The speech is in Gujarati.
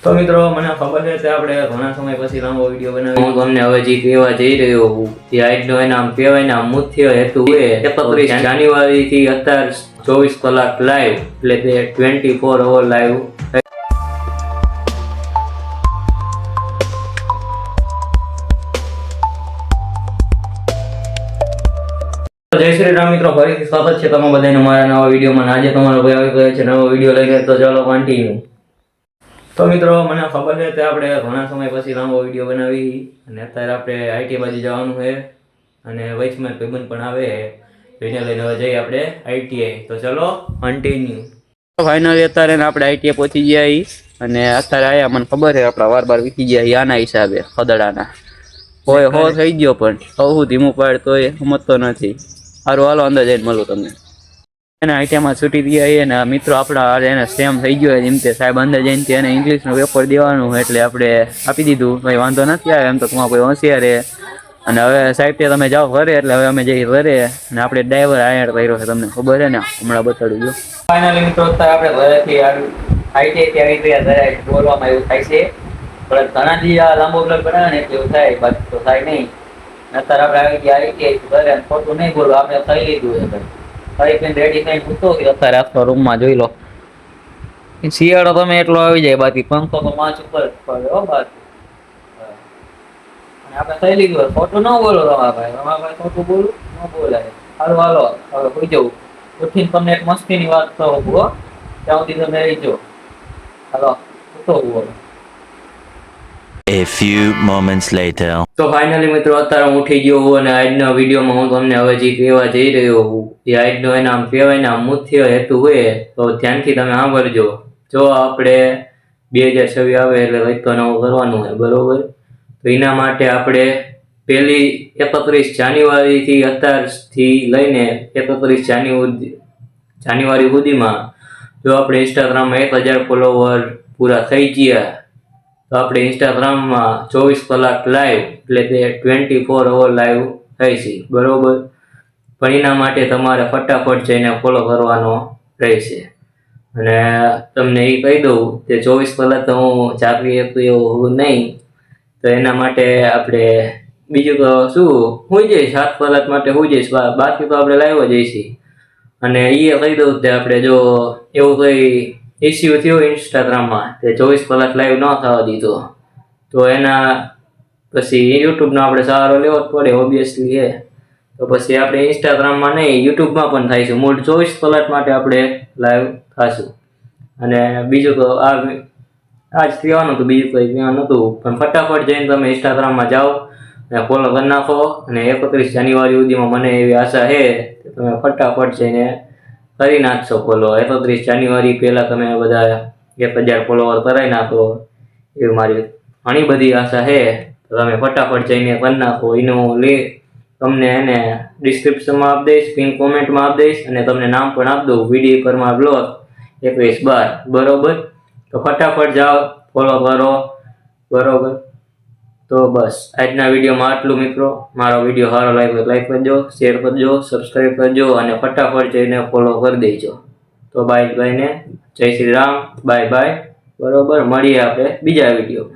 તો મિત્રો મને ખબર છે કે આપણે ઘણા સમય પછી લાંબો વિડીયો બનાવ્યો હું તમને હવે જે કહેવા જઈ રહ્યો છું તે આજનો એના કહેવાય ના મુખ્ય હેતુ એ 31 જાન્યુઆરી થી અત્યાર 24 કલાક લાઈવ એટલે કે 24 અવર લાઈવ જય શ્રી રામ મિત્રો, ફરીથી સ્વાગત છે તમારા બધાનું મારા નવા વિડીયોમાં. આજે તમારો ભાઈ આવી ગયો છે નવો વિડીયો લઈને, તો ચાલો કન્ટિન્યુ. તો મિત્રો મને ખબર છે કે આપણે ઘણા સમય પછી લાંબો વિડીયો બનાવી અને અત્યારે આપણે આઈટી બાજુ જવાનું છે અને વચમાં ભાઈબંધ પણ આવે એને લઈને હવે જઈએ આપણે આઈટીઆઈ. તો ચલો કન્ટિન્યુ. ફાઇનલી અત્યારે આપણે આઈટીઆઈ પહોંચી ગયા અને અત્યારે આયા મને ખબર છે આપણા વાર વીતી ગયા આના હિસાબે ખદડાના હોય હો થઈ ગયો પણ હું ધીમું પાડ તોય સમજતો નથી. સારું હાલો અંદર જઈને મળું તમને. એને આઈટીઆઈમાં છૂટી ગયા અને મિત્રો આપણા એને સેમ થઈ ગયો એમ તે સાહેબ અંદર જઈને એને ઇંગ્લિશનું પેપર દેવાનું એટલે આપણે આપી દીધું. ભાઈ વાંધો નથી આવે એમ તો તમારા કોઈ હોશિયાર છે. અને હવે સાહેબ તે તમે જાઓ ઘરે એટલે હવે અમે જઈએ ઘરે અને આપણે ડ્રાઈવર આયર કર્યો છે તમને ખબર છે ને, હમણાં બતાડું જો. ફાઇનલી મિત્રો આપણે ઘરેથી આઈટીઆઈ આવી ગયા ઘરે બોલવામાં એવું થાય છે પણ ઘણાથી આ લાંબો બ્લોગ બનાવે ને એવું થાય, બાકી તો થાય નહીં. અત્યારે આપણે આવી ગયા આઈટીઆઈ ઘરે ખોટું નહીં બોલો, આપણે ખાઈ લીધું છે ભાઈ રેડી થઈને પૂછતો કે અત્યારે આખો રૂમમાં જોઈ લો. શિયાળો તમે એટલો આવી જાય, બાકી પંખો તો પાંચ ઉપર પડે હો બાકી. અને આપણે થઈ લીધું ખોટું ન બોલો તમારા ભાઈ ખોટું બોલું ન બોલાય. સારું હાલો હવે હોઈ જવું. ઉઠીને તમને એક મસ્તીની વાત કહું હો, ત્યાં સુધી તમે રહીજો. હાલો પૂછતો બોલો. A few moments later. તો ફાઇનલી મિત્રો અત્યારે હું ઉઠી ગયો હું અને આજના વિડીયોમાં હું તમને હવે જે કહેવા જઈ રહ્યો હું એ આજનો એના કહેવાય ને મુખ્ય હેતુ હોય તો ધ્યાનથી તમે સાંભળજો. જો આપણે 2026 આવે એટલે કંઈક તો નવું કરવાનું હોય બરોબર. તો એના માટે આપણે પહેલી 31 જાન્યુઆરીથી અત્યારથી લઈને 31 જાન્યુઆરી સુધીમાં જો આપણે ઇન્સ્ટાગ્રામમાં 1000 ફોલોવર પૂરા થઈ ગયા તો આપણે ઇન્સ્ટાગ્રામમાં 24 કલાક લાઈવ એટલે કે 24 અવર લાઈવ થઈ છે બરોબર. પણ એના માટે તમારે ફટાફટ જઈને ફોલો કરવાનો રહેશે. અને તમને એ કહી દઉં કે 24 કલાક તો હું ચાકરી હતું એવું નહીં, તો એના માટે આપણે બીજું તો શું હોઈ જઈશ 7 કલાક માટે હોઈ જઈશ, બાકી તો આપણે લાઈવ જ જઈશી. અને એ કહી દઉં કે આપણે જો એવું કંઈ ઇસ્યુ થયો ઇન્સ્ટાગ્રામમાં તે 24 કલાક લાઈવ ન થવા દીધો તો એના પછી યુટ્યુબનો આપણે સહારો લેવો જ પડે ઓબ્વિયસલી છે. તો પછી આપણે ઇન્સ્ટાગ્રામમાં નહીં યુટ્યુબમાં પણ થાઈશું મૂળ 24 કલાક માટે આપણે લાઈવ થશું. અને બીજું તો આજ કહેવાનું હતું, બીજું કંઈ કહેવાનું નહોતું પણ ફટાફટ જઈને તમે ઇન્સ્ટાગ્રામમાં જાઓ અને ફોલો કરી નાખો. અને 31 જાન્યુઆરી સુધીમાં મને એવી આશા છે કે તમે ફટાફટ જઈને કરી નાખશો ફોલો. 31 જાન્યુઆરી પહેલાં તમે બધા 1000 ફોલોવર કરાવી નાખો એવી મારી ઘણી બધી આશા છે. તો તમે ફટાફટ જઈને કરી નાખો. એનું લિંક તમને એને ડિસ્ક્રિપ્શનમાં આપી દઈશ, પિન કોમેન્ટમાં આપી દઈશ અને તમને નામ પણ આપી દઉં વિડીયો પરમાર બ્લોગ 21/12 બરોબર. તો ફટાફટ જાઓ ફોલો કરો બરોબર. તો બસ આજના વિડીયોમાં આટલું મિત્રો. મારો વિડીયો સારો લાગ્યો લાઈક કરજો, શેર કરજો, સબસ્ક્રાઈબ કરજો અને ફટાફટ જઈને ફોલો કરી દેજો. તો બાય બાય ને જય શ્રી રામ, બાય બાય બરોબર. મળીએ આપણે બીજા વિડીયો.